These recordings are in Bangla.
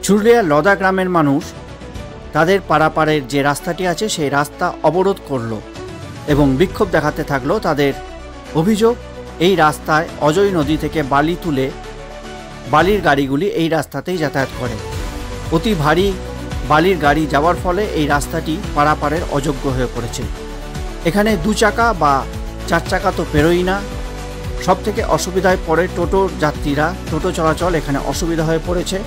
চুরুলিয়া লদা গ্রামের মানুষ তাদের পারাপারের যে রাস্তাটি আছে সেই রাস্তা অবরোধ করলো এবং বিক্ষোভ দেখাতে থাকলো। তাদের অভিযোগ, এই রাস্তায় অজয় নদী থেকে বালি তুলে বালির গাড়িগুলি এই রাস্তাতেই যাতায়াত করে। অতি ভারী বালির গাড়ি যাওয়ার ফলে এই রাস্তাটি পারাপারের অযোগ্য হয়ে পড়েছে। এখানে 2 চাকা বা 4 চাকা তো পেরোই না। সবথেকে অসুবিধায় পড়ে টোটোর যাত্রীরা। টোটো চলাচল এখানে অসুবিধা হয়ে পড়েছে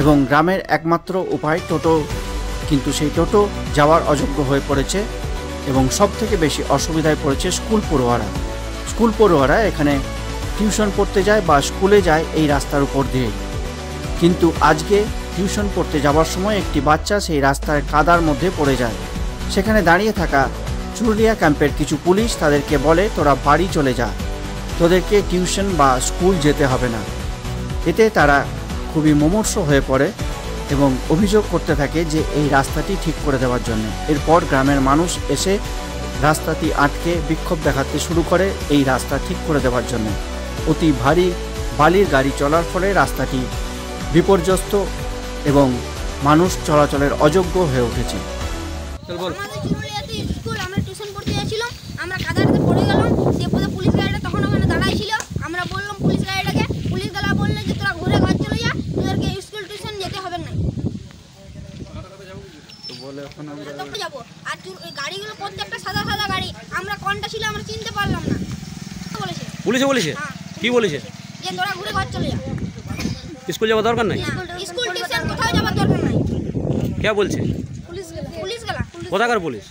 এবং গ্রামের একমাত্র উপায় টোটো, কিন্তু সেই টোটো যাওয়ার অযোগ্য হয়ে পড়েছে এবং সবথেকে বেশি অসুবিধায় পড়েছে স্কুল পড়ুয়ারা এখানে টিউশন পড়তে যায় বা স্কুলে যায় এই রাস্তার উপর দিয়ে। কিন্তু আজকে টিউশন পড়তে যাওয়ার সময় একটি বাচ্চা সেই রাস্তার কাদার মধ্যে পড়ে যায়। সেখানে দাঁড়িয়ে থাকা চুরুলিয়া ক্যাম্পের কিছু পুলিশ তাদেরকে বলে, তোরা বাড়ি চলে যা, তোদেরকে টিউশন বা স্কুল যেতে হবে না। এতে তারা খুবই মুমূর্ষু হয়ে পড়ে এবং অভিযোগ করতে থাকে যে এই রাস্তাটি ঠিক করে দেওয়ার জন্য। এরপর গ্রামের মানুষ এসে রাস্তাটি আটকে বিক্ষোভ দেখাতে শুরু করে এই রাস্তা ঠিক করে দেওয়ার জন্য। অতি ভারী বালির গাড়ি চলার ফলে রাস্তাটি বিপর্যস্ত এবং মানুষ চলাচলের অযোগ্য হয়ে উঠেছে। আমরা টিউশন পড়তে যাচ্ছিলাম, আমরা কাদাতে পড়ে গেলাম। তারপরে পুলিশ গাড়িটা তখন ওখানে দাঁড়াই ছিল। আমরা বললাম পুলিশ গাড়িটাকে, পুলিশ গাড়ি বললো যে তোরা ঘুরে ঘর চলে যা, তোদেরকে স্কুল টিউশন যেতে হবে না। তো বলে এখন আমরা যাবো। আর গাড়িগুলো প্রত্যেকটা সাদা সাদা গাড়ি, আমরা কোনটা ছিল আমরা চিনতে পারলাম না। পুলিশে বলেছে? কি বলেছে? যে তোরা ঘুরে ঘর চলে যা, স্কুল যাওয়ার দরকার নাই। স্কুল টিউশন কোথাও যাওয়ার দরকার নাই। কে বলছে? পুলিশ গেলা। কোথাকার পুলিশ?